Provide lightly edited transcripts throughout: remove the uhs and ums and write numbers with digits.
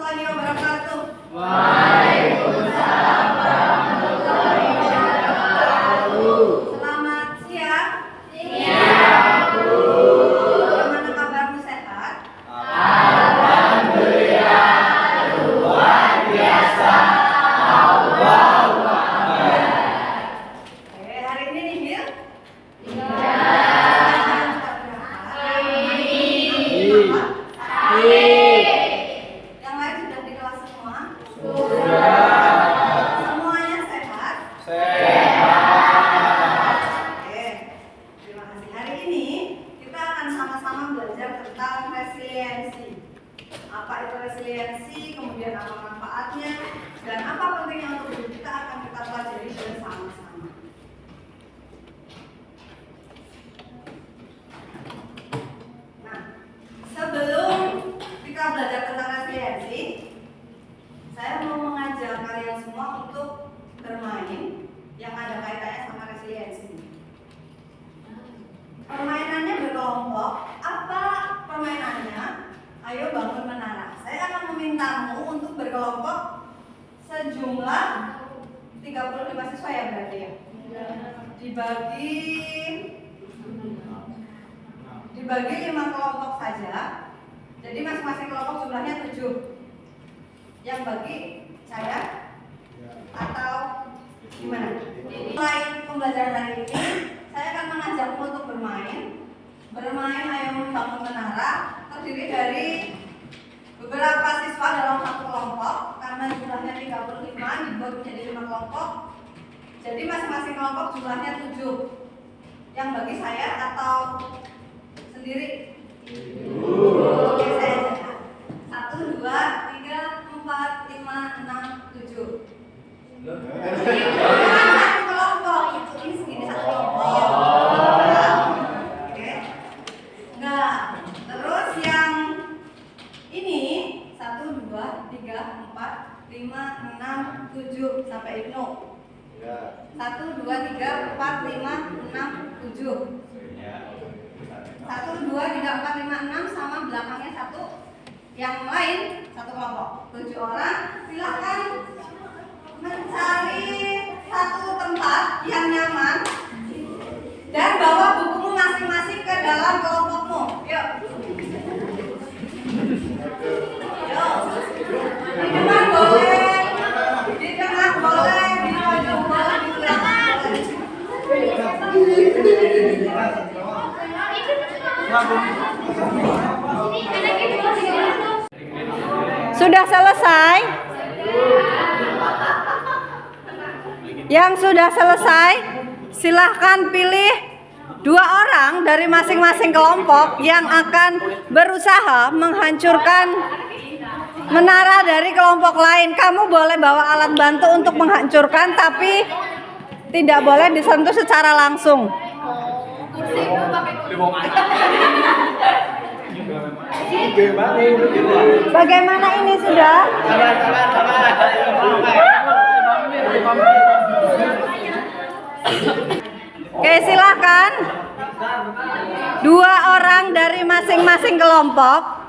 warahmatullahi wabarakatuh. Waalaikumsalam warahmatullahi wabarakatuh. Selamat siang. Siang, Bu. Bagaimana kabarmu, sehat? Alhamdulillah, luar biasa. Allahu Akbar. Oke, hari ini nihil? Yang lain sudah di kelas semua? Semuanya sehat? Oke, terima kasih. Hari ini kita akan sama-sama belajar tentang resiliensi. Apa itu resiliensi, kemudian apa manfaatnya, dan apa pentingnya untuk hidup kita akan kita pelajari bersama-sama. Nah, sebelum kita belajar tentang resiliensi, saya mau mengajak kalian semua untuk bermain yang ada kaitannya sama resiliensi. Permainannya berkelompok. Apa permainannya? Ayo bangun menara. Saya akan memintamu untuk berkelompok sejumlah 35 siswa ya berarti ya. Dibagi 5 kelompok saja. Jadi masing-masing kelompok jumlahnya 7. Yang bagi saya atau gimana? Mulai pembelajaran hari ini, saya akan mengajakmu untuk bermain. Bermain ayo membangun menara terdiri dari beberapa siswa dalam satu kelompok karena jumlahnya 35 dibagi menjadi 5 kelompok. Jadi masing-masing kelompok jumlahnya 7. Yang bagi saya atau sendiri? Oke, saya aja. 1, 2, 3, 4, 5, 6, 7. Satu kelompok itu ini segini satu kelompok. Oke. Nah, terus yang ini 1, 2, 3, 4, 5, 6, 7 sampai Ibnu. 1, 2, 3, 4, 5, 6, 7. 1, 2, 3, 4, 5, 6 sama belakangnya 1. Yang lain satu kelompok. 7 orang. Silakan mencari satu tempat yang nyaman dan bawa bukumu masing-masing ke dalam kelompokmu. Yuk. Yuk. Di depan boleh, di tengah boleh, di pojok boleh, di belakang boleh. Sudah selesai? Yang sudah selesai, silahkan pilih 2 orang dari masing-masing kelompok yang akan berusaha menghancurkan menara dari kelompok lain. Kamu boleh bawa alat bantu untuk menghancurkan, tapi tidak boleh disentuh secara langsung. Bagaimana ini sudah? Oke, silakan. 2 orang dari masing-masing kelompok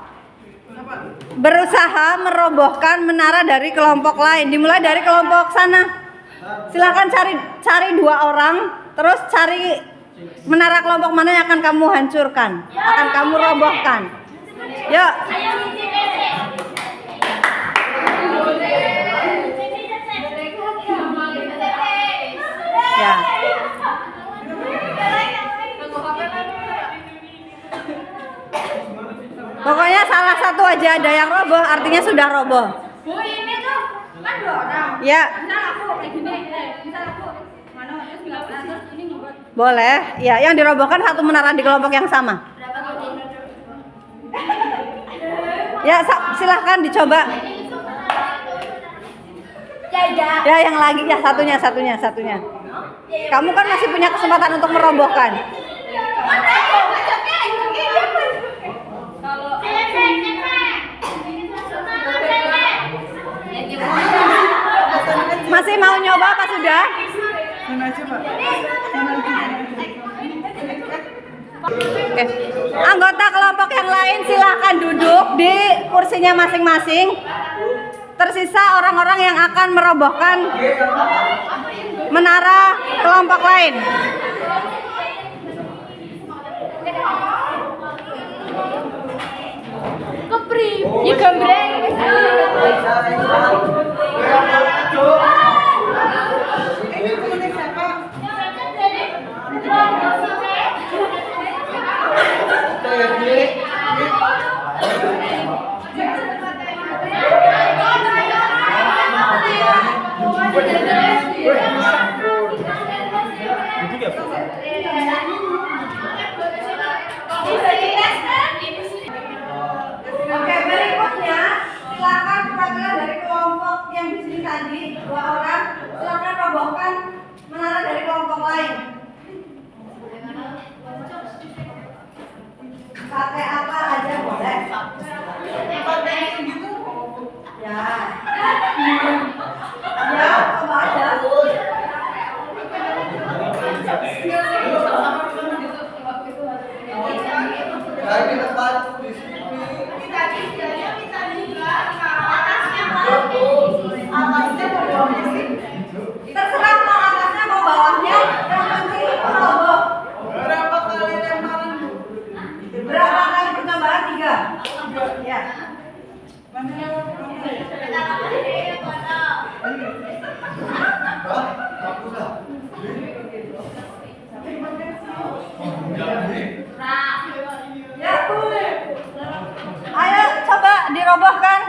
berusaha merobohkan menara dari kelompok lain. Dimulai dari kelompok sana. Silakan cari 2 orang, terus cari menara kelompok mana yang akan kamu hancurkan, akan kamu robohkan. Yuk. Ya. Pokoknya salah satu aja ada yang roboh, artinya sudah roboh. Bu, ini tuh kan 2 orang. Ya. Misal aku kayak gini, misal aku mana terus nggak terus ini ngebuat Boleh. Ya, yang dirobohkan satu menara di kelompok yang sama. berapa kali? Ya, silahkan dicoba. Ya, yang lagi ya satunya. Kamu kan masih punya kesempatan untuk merobohkan. Masih mau nyoba apa sudah? Oke. Anggota kelompok yang lain silahkan duduk di kursinya masing-masing. tersisa orang-orang yang akan merobohkan menara kelompok lain. Kepri, ya gambreng. Oke, berikutnya silakan perwakilan dari kelompok yang di sini tadi 2 orang silakan robohkan menara dari kelompok lain. Pakai apa aja boleh. Ya. Ya, coba aja. Terserah mau atasnya mau bawahnya, yang penting itu roboh. Berapa kali percobaan? 3. Ya. Ya, ayo coba dirobohkan.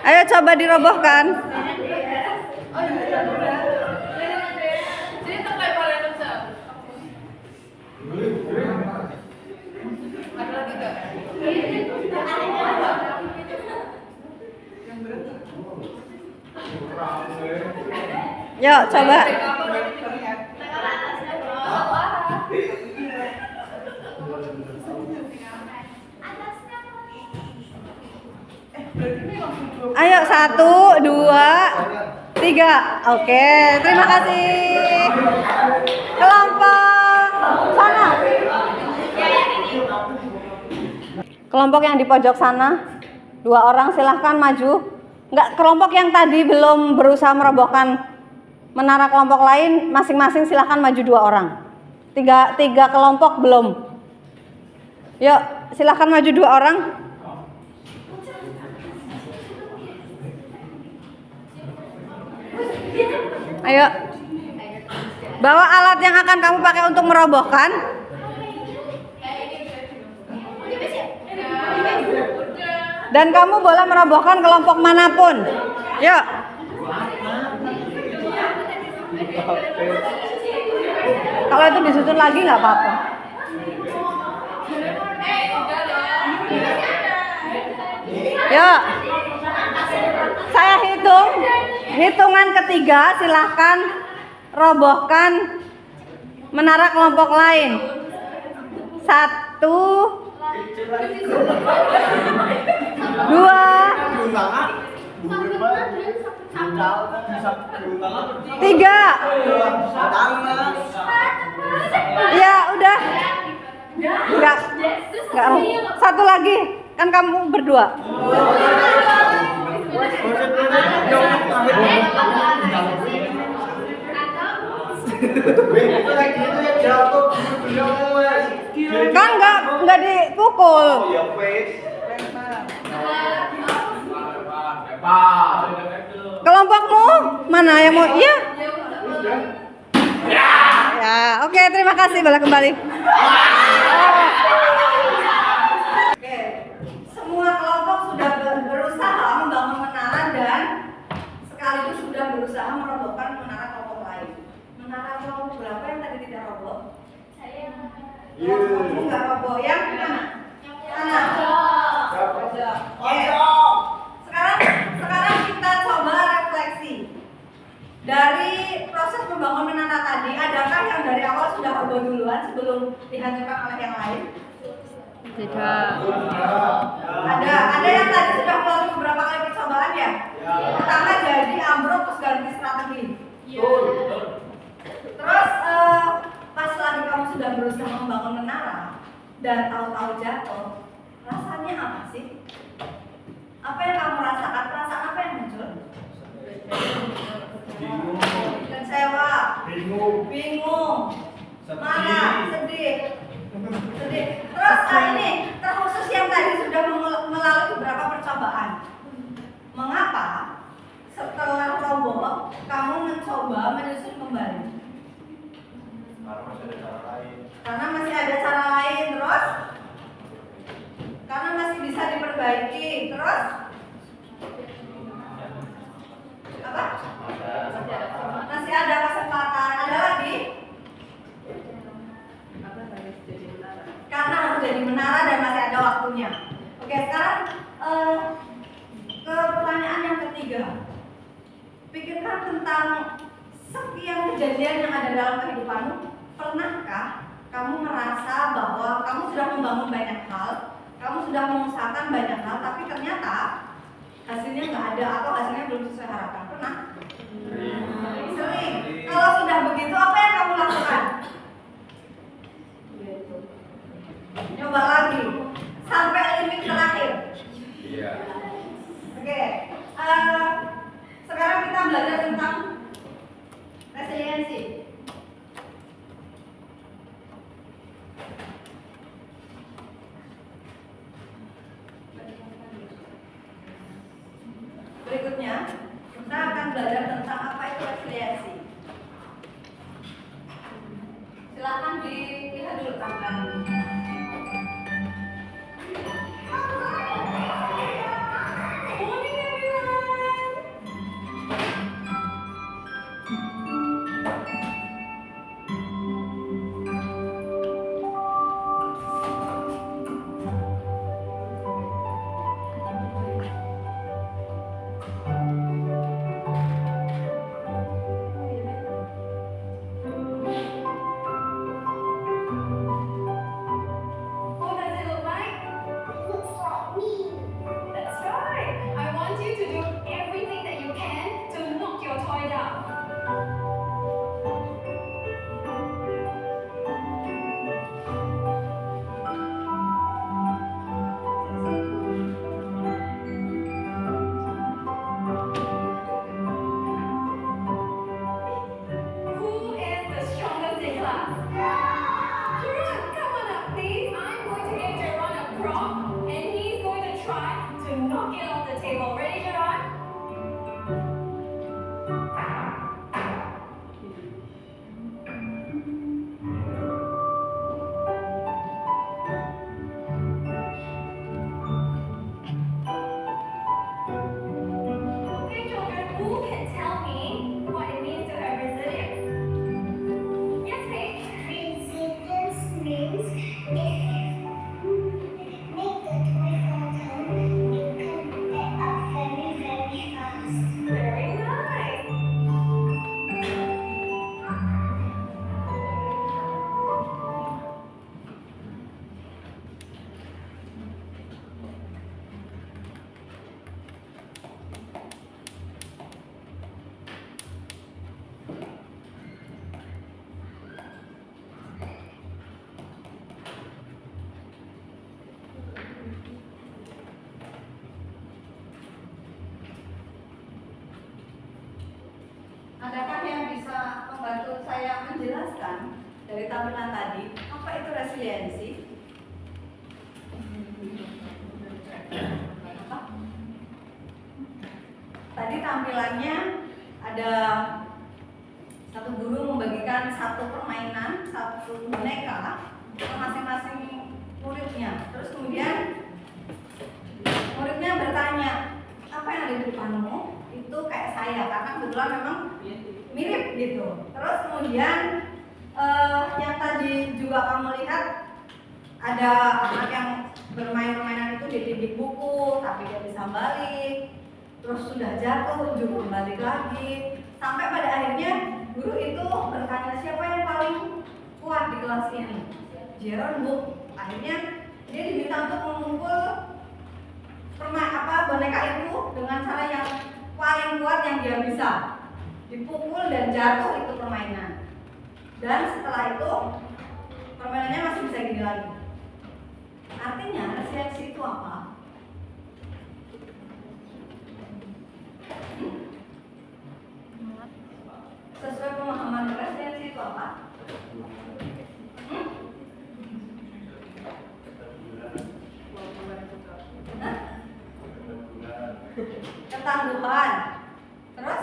Ayo coba dirobohkan. Yuk coba. Ayo 1, 2, 3. Oke, terima kasih. Kelompok sana. Kelompok yang di pojok sana 2 orang silahkan maju. Enggak, kelompok yang tadi belum berusaha merobohkan menara kelompok lain masing-masing silahkan maju 2 orang. 3 kelompok belum. Yuk, silahkan maju 2 orang. Ayo. Bawa alat yang akan kamu pakai untuk merobohkan. Dan kamu boleh merobohkan kelompok manapun. Yuk. Kalau itu disusun lagi nggak apa-apa. Yuk. Saya hitung. Hitungan ketiga silahkan robohkan menara kelompok lain. 1, 2, 3. Ya udah. Enggak. Satu lagi. Kan kamu berdua. Kan enggak dipukul. Kelompokmu mana yang mau? Iya. Ya, oke, terima kasih. Boleh kembali. Oke, semua kelompok sudah berusaha membangun menara dan sekaligus sudah berusaha merobohkan menara kelompok lain. Menara kelompok berapa yang tadi tidak roboh? Saya. Kelompokmu nggak roboh. Yang mana? Sana. Oke. Sekarang kita coba refleksi. Dari proses membangun menara tadi, adakah yang dari awal sudah roboh duluan sebelum dihancurkan oleh yang lain? Tidak. Ada yang tadi sudah melalui beberapa kali percobaan ya? Pertama jadi ambruk terus ganti strategi. Terus pas lagi kamu sudah berusaha membangun menara dan tahu-tahu jatuh, rasanya apa sih? Apa yang kamu rasakan? Perasaan apa yang muncul? Kecewa, bingung, marah, sedih. Terus ini terkhusus yang tadi sudah melalui beberapa percobaan. Mengapa setelah roboh kamu mencoba menyusun kembali? Karena masih ada cara lain. Terus karena masih bisa diperbaiki. Terus apa? Masih ada kesempatan. Ada lagi? Karena harus jadi menara dan masih ada waktunya. Oke, sekarang ke pertanyaan yang ketiga. Pikirkan tentang sekian kejadian yang ada dalam kehidupanmu. Pernahkah kamu merasa bahwa kamu sudah membangun banyak hal, kamu sudah mengusahakan banyak hal, tapi ternyata hasilnya nggak ada atau hasilnya belum sesuai harapan? Pernah? Sering. Kalau sudah begitu, apa yang kamu lakukan? Nyoba lagi sampai limit terakhir. Iya. Oke. Sekarang kita belajar tentang resiliensi. Berikutnya kita akan belajar tentang apa itu resiliensi. Silakan dilihat dulu tampilan. Adakah yang bisa membantu saya menjelaskan dari tampilan tadi apa itu resiliensi? Tadi tampilannya ada satu guru membagikan satu permainan, satu boneka ke masing-masing muridnya. Terus kemudian muridnya bertanya, apa yang ada di depanmu? Itu kayak saya, karena kebetulan memang mirip gitu. Terus kemudian yang tadi juga kamu lihat ada anak yang bermain permainan itu di dinding buku, tapi dia bisa balik. Terus sudah jatuh, juga balik lagi. Sampai pada akhirnya guru itu bertanya siapa yang paling kuat di kelas ini. Jeron, Bu. Akhirnya dia diminta untuk mengumpul boneka itu dengan cara yang paling kuat yang dia bisa. Dipukul dan jatuh itu permainan. Dan setelah itu permainannya masih bisa gini lagi. Artinya resiliensi itu apa? Sesuai pemahaman resiliensi itu apa? Ketangguhan. Terus?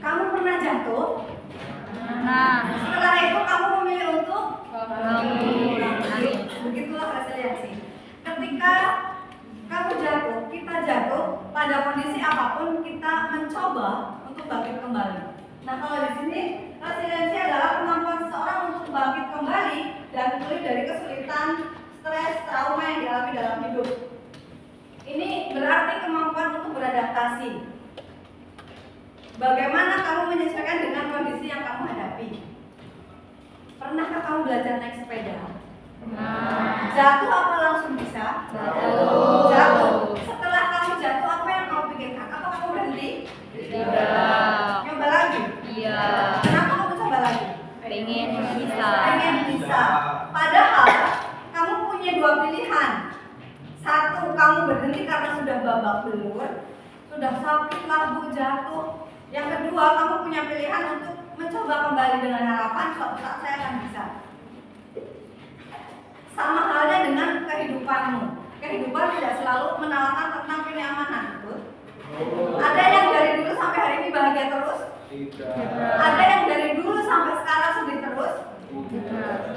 Kamu pernah jatuh? Setelah itu kamu memilih untuk bangun. Begitulah resiliensi. Ketika kamu jatuh, kita jatuh pada kondisi apapun, kita mencoba untuk bangkit kembali. Nah, kalau di sini resiliensi adalah kemampuan seseorang untuk bangkit kembali dan pulih dari kesulitan, stres, trauma yang dialami dalam hidup. Ini berarti kemampuan untuk beradaptasi. Bagaimana kamu menyesuaikan dengan kondisi yang kamu hadapi? Pernahkah kamu belajar naik sepeda? Jatuh apa langsung bisa? Jatuh. Setelah kamu jatuh, apa yang kamu pikirkan? Apa kamu berhenti? Tidak. Nyoba lagi? Iya. Kenapa kamu coba lagi? Pengen bisa. Pengen bisa. Padahal kamu punya dua pilihan. Satu, kamu berhenti karena sudah babak belur, sudah sakit, labu, jatuh. Yang kedua, kamu punya pilihan untuk mencoba kembali dengan harapan suatu saat saya akan bisa. Sama halnya dengan kehidupanmu. Kehidupan tidak selalu menawarkan tentang kenyamanan, betul? Ada yang dari dulu sampai hari ini bahagia terus? Tidak. Ada yang dari dulu sampai sekarang sedih terus?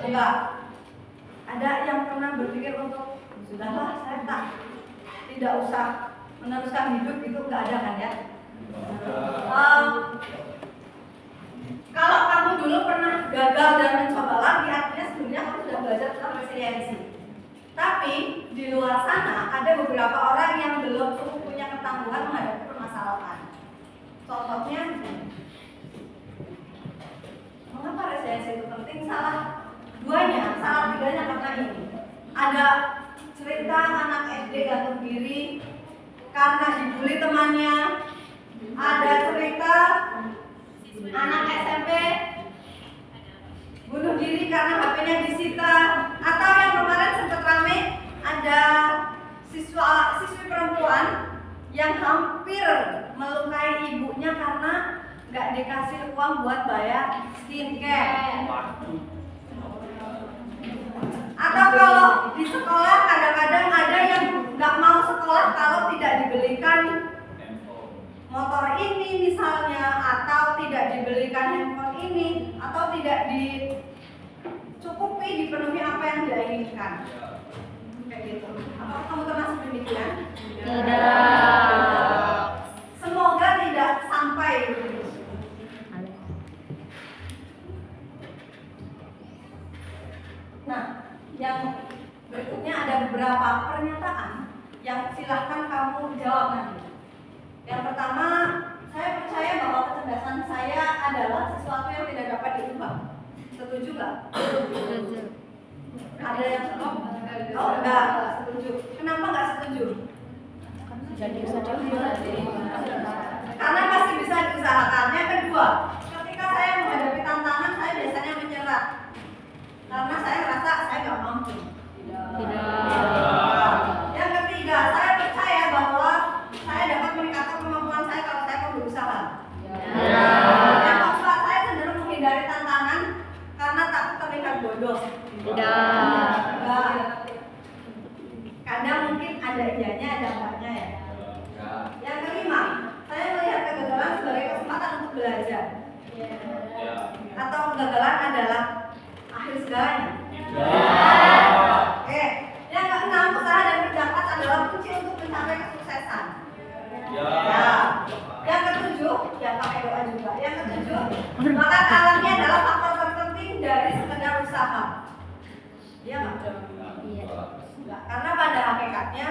Enggak. Ada yang pernah berpikir untuk sudahlah, saya tidak usah meneruskan hidup gitu, enggak ada kan ya? Kalau kamu dulu pernah gagal dan mencoba lagi, artinya sebenarnya kamu sudah belajar tentang resiliensi. Tapi di luar sana ada beberapa orang yang belum cukup punya ketangguhan menghadapi permasalahan. Contohnya, mengapa resiliensi itu penting? Salah tiganya karena ini. Ada cerita anak SD gantung diri karena dibully temannya. Ada cerita anak SMP bunuh diri karena HP-nya disita. Atau yang kemarin sempat rame, ada siswi perempuan yang hampir melukai ibunya karena nggak dikasih uang buat bayar skincare. Atau kalau di sekolah kadang-kadang ada yang nggak mau sekolah kalau tidak dibelikan motor ini misalnya, atau tidak dibelikan handphone ini, atau tidak dicukupi, dipenuhi apa yang dia inginkan. Kayak gitu. Apakah kamu termasuk demikian? Tidak. Semoga tidak sampai. Nah, yang berikutnya ada beberapa pernyataan yang silahkan kamu jawab nanti. Yang pertama, saya percaya bahwa kecerdasan saya adalah sesuatu yang tidak dapat diubah. Setuju nggak? Setuju. Ada yang enggak setuju. Kenapa nggak setuju? Karena masih bisa diusahakan. Yang kedua, ketika saya menghadapi tantangan, saya biasanya menyerah karena saya rasa saya nggak mampu. Tidak. Yang ketiga, saya percaya bahwa saya dapat meningkatkan kemampuan saya kalau saya mau berusaha. Yang keempat, saya cenderung menghindari tantangan karena takut terlihat bodoh. Tidak. Enggak. Kadang mungkin ada iyanya, ada enggaknya ya. Yang kelima, saya melihat kegagalan sebagai kesempatan untuk belajar. Atau kegagalan adalah akhir segalanya. Oke. Yang keenam, usaha dan kerja keras adalah kunci untuk mencapai kesuksesan. Ya. Yang ketujuh, ya pakai doa juga. Yang ketujuh, bakat alami adalah faktor terpenting dari sekedar usaha. Iya nggak? Iya. Enggak, karena pada hakikatnya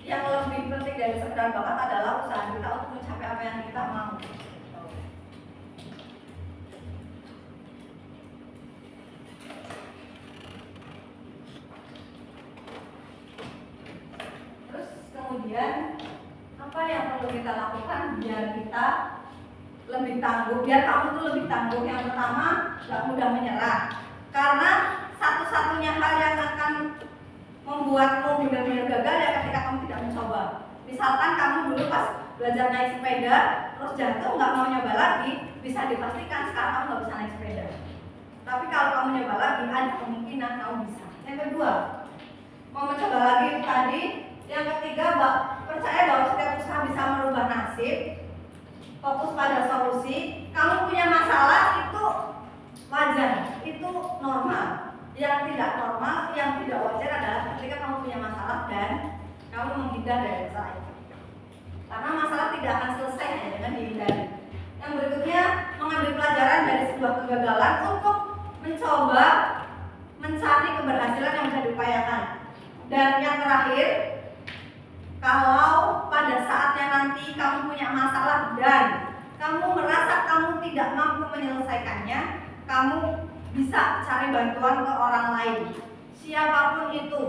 yang lebih penting dari sekedar bakat adalah usaha kita untuk mencapai apa yang kita mau. kita lakukan biar kita lebih tangguh, biar kamu tuh lebih tangguh. Yang pertama, gak mudah menyerah. Karena satu-satunya hal yang akan membuatmu benar-benar gagal ya ketika kamu tidak mencoba. Misalkan kamu dulu pas belajar naik sepeda, terus jatuh nggak mau nyoba lagi, bisa dipastikan sekarang kamu nggak bisa naik sepeda. Tapi kalau kamu nyoba lagi, ada kemungkinan kamu bisa. Yang kedua, mau mencoba lagi itu tadi. Yang ketiga, percaya bahwa setiap usaha bisa merubah nasib. Fokus pada solusi. Kamu punya masalah itu wajar, itu normal. Yang tidak normal, yang tidak wajar adalah ketika kamu punya masalah dan kamu menghindar dari masalah itu. Karena masalah tidak akan selesai hanya dengan dihindari. Yang berikutnya, mengambil pelajaran dari sebuah kegagalan untuk mencoba mencari keberhasilan yang bisa diupayakan. Dan yang terakhir, kalau pada saatnya nanti kamu punya masalah dan kamu merasa kamu tidak mampu menyelesaikannya, kamu bisa cari bantuan ke orang lain, siapapun itu.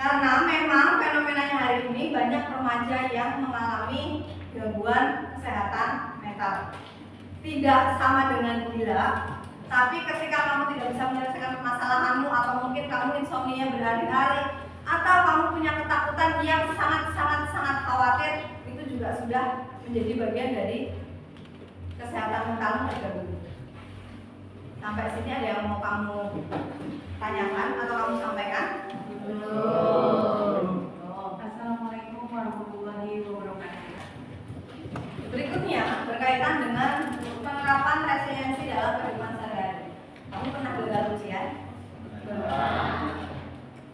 Karena memang fenomenanya hari ini banyak remaja yang mengalami gangguan kesehatan mental. Tidak sama dengan gila, tapi ketika kamu tidak bisa menyelesaikan permasalahanmu, atau mungkin kamu insomnia berhari-hari, atau kamu punya ketakutan yang sangat khawatir, itu juga sudah menjadi bagian dari kesehatan mentalmu terganggu. Sampai sini ada yang mau kamu tanyakan atau kamu sampaikan? Belum. Assalamualaikum warahmatullahi wabarakatuh. Berikutnya berkaitan dengan penerapan resiliensi dalam kehidupan sehari-hari. Kamu pernah gagal ujian?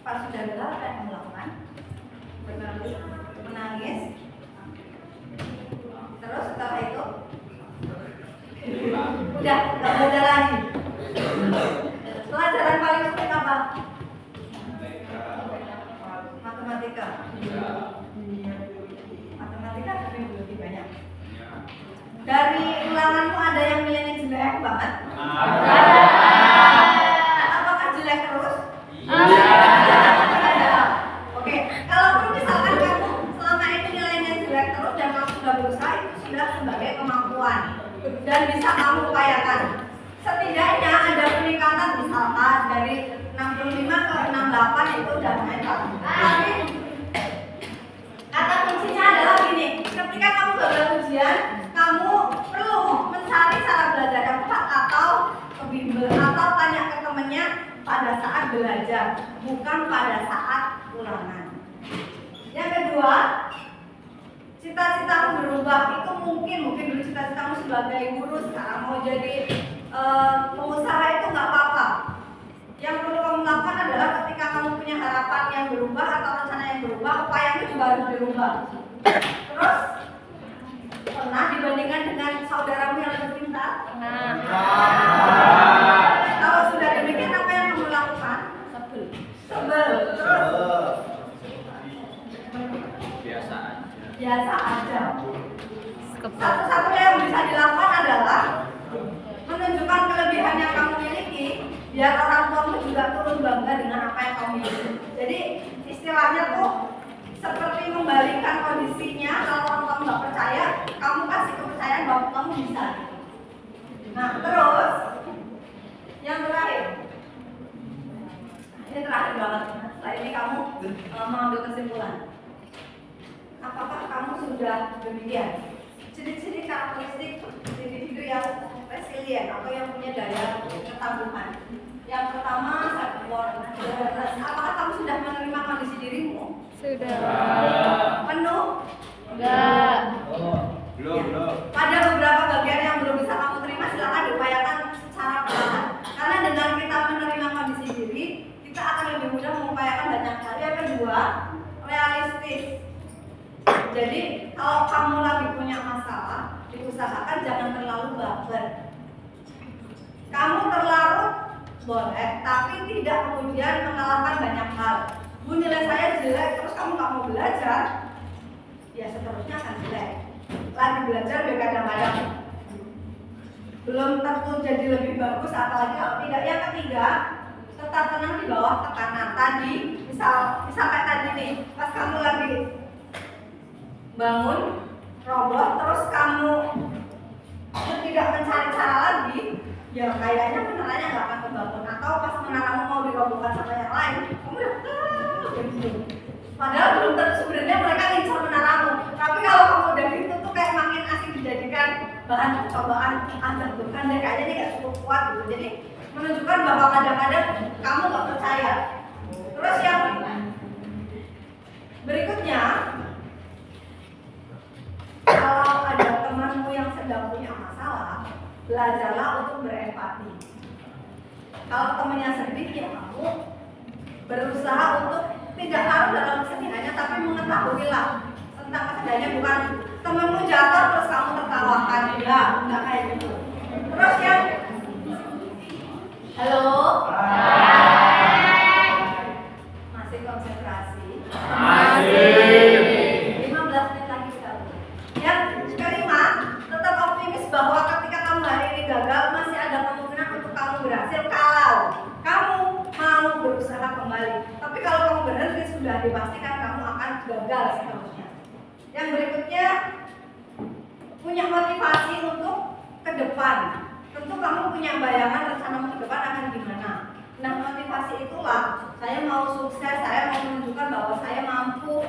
Pas sudah gagal, apa yang kamu lakukan? Menangis. Terus setelah itu udah nggak belajar lagi. Pelajaran paling sulit apa? Matematika. Matematika tapi lebih banyak. Dari ulanganmu ada yang nilainya jelek banget? Apakah jelek terus? Oke, kalau misalkan kamu selama ini nilainya jelek terus dan kamu sudah berusaha, itu sudah sebagai kemampuan dan bisa kamu upayakan. Setidaknya ada peningkatan, misalkan dari 65 ke 68 itu udah mental. Tapi kata kuncinya adalah gini, ketika kamu gagal ujian, kamu perlu mencari cara belajar yang tepat atau ke bimbel atau tanya ke temennya pada saat belajar, bukan pada saat ulangan. Yang kedua, cita-citamu berubah. Itu mungkin dulu cita-citamu sebagai guru, sekarang mau jadi pengusaha, itu nggak apa-apa. Yang perlu kamu lakukan adalah ketika kamu punya harapan yang berubah atau rencana yang berubah, upayamu juga harus dirubah. Terus, pernah dibandingkan dengan saudaramu yang lebih pintar? Kalau sudah demikian, apa yang kamu lakukan? Sebel. Terus? Biasa aja. Satu-satunya yang bisa dilakukan adalah menunjukkan kelebihan yang kamu miliki, biar orang tuamu juga turun bangga dengan apa yang kamu miliki. Jadi istilahnya tuh seperti membalikan kondisinya. Kalau orang kamu nggak percaya, kamu kasih kepercayaan bahwa kamu bisa. Nah terus yang terakhir, ini terakhir banget. Setelah ini kamu mengambil kesimpulan. Apakah kamu sudah demikian? Ciri-ciri karakteristik individu yang resilient atau yang punya daya ketangguhan. Yang pertama, apakah kamu sudah menerima kondisi dirimu? Sudah. Penuh? Enggak. Belum. Pada beberapa bagian yang belum bisa kamu terima, silakan diupayakan secara perlahan. Karena dengan kita menerima kondisi diri, kita akan lebih mudah mengupayakan banyak hal. Yang kedua, realistis. Jadi kalau kamu lagi punya masalah, diusahakan jangan terlalu baper. Kamu terlarut boleh, tapi tidak kemudian mengalahkan banyak hal. Bu, nilai saya jelek, terus kamu nggak mau belajar, ya seterusnya akan jelek. Lagi belajar kadang-kadang belum tentu jadi lebih bagus, apalagi kalau tidak. Yang ketiga, tetap tenang di bawah tekanan. Tadi, misal kayak tadi nih, pas kamu lagi bangun, ya kayaknya menaranya nggak akan kebangun, atau pas menaramu mau dirobohkan sama yang lain, kamu udah gitu. Padahal belum tentu sebenarnya mereka ngincar menaramu, tapi kalau kamu udah gitu tuh kayak makin asik dijadikan bahan percobaan. Tuh kan deh kayaknya ini nggak cukup kuat gitu. Jadi menunjukkan bahwa kadang-kadang kamu nggak percaya. Terus yang berikutnya, kalau ada temanmu yang sedang punya masalah, belajarlah untuk berempati. Kalau temannya sedih, ya kamu berusaha untuk tidak larut dalam kesedihannya, tapi mengetahuilah tentang kesedihannya. Bukan temanmu jatuh terus kamu tertawakan, enggak kayak gitu. Terus yang halo, masih konsentrasi? Masih. 15 menit lagi sekali. Yang kelima, tetap optimis bahwa ketika kamu hari ini gagal, masih ada kemungkinan untuk kamu berhasil kalau kamu mau berusaha kembali. Tapi kalau kamu berhenti, sudah dipastikan kamu akan gagal seterusnya. Yang berikutnya, punya motivasi untuk ke depan. Tentu kamu punya bayangan rencanamu ke depan akan gimana. Nah, motivasi itulah, saya mau sukses, saya mau menunjukkan bahwa saya mampu,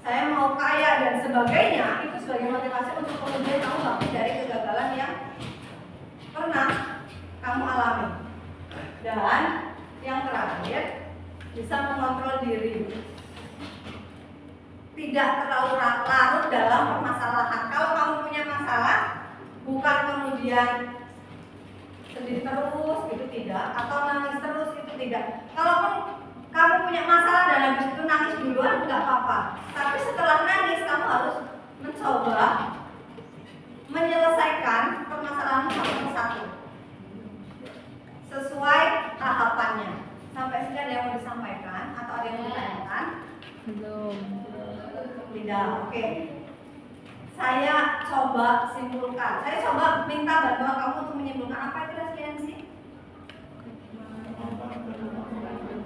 saya mau kaya dan sebagainya. Itu sebagai motivasi untuk kemudian kamu bangkit dari kegagalan yang pernah kamu alami. Dan yang terakhir, bisa mengontrol diri, tidak terlalu larut dalam permasalahan. Kalau kamu punya masalah, bukan kemudian sedih terus gitu, tidak, atau nangis terus itu tidak. Kalaupun kamu punya masalah dan habis itu nangis duluan, nggak apa-apa. Tapi setelah nangis kamu harus mencoba menyelesaikan permasalahan satu persatu sesuai tahapannya. Sampai sini ada yang mau disampaikan atau ada yang mau ditanyakan? Belum. Tidak, oke. Saya coba simpulkan. Saya coba minta bantuan kamu untuk menyimpulkan apa itu resiliensi?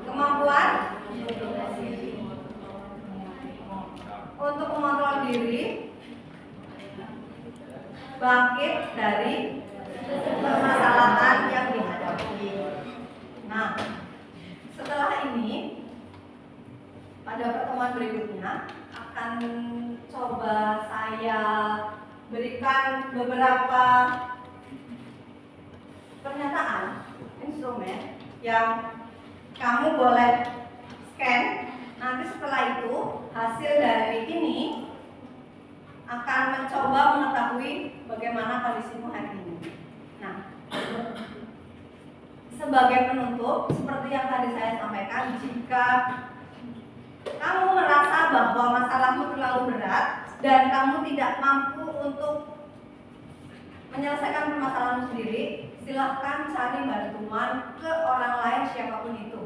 Kemampuan untuk mengontrol diri, bangkit dari permasalahan yang dihadapi. Nah, setelah ini pada pertemuan berikutnya akan coba saya berikan beberapa pernyataan instrumen yang kamu boleh scan. Nanti setelah itu hasil dari ini akan mencoba mengetahui bagaimana kondisimu hari ini. Nah, sebagai penutup, seperti yang tadi saya sampaikan, jika kamu merasa bahwa masalahmu terlalu berat dan kamu tidak mampu untuk menyelesaikan permasalahanmu sendiri, silahkan cari bantuan ke orang lain siapapun itu,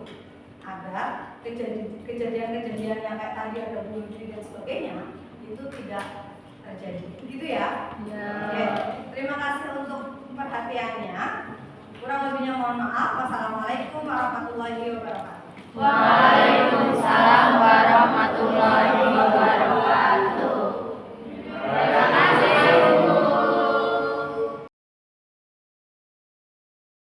agar kejadian-kejadian yang kayak tadi ada bunuh diri dan sebagainya itu tidak terjadi. Begitu ya? Ya. Oke. Terima kasih untuk perhatiannya. Kurang lebihnya mohon maaf. Wassalamualaikum warahmatullahi wabarakatuh. Waalaikumsalam.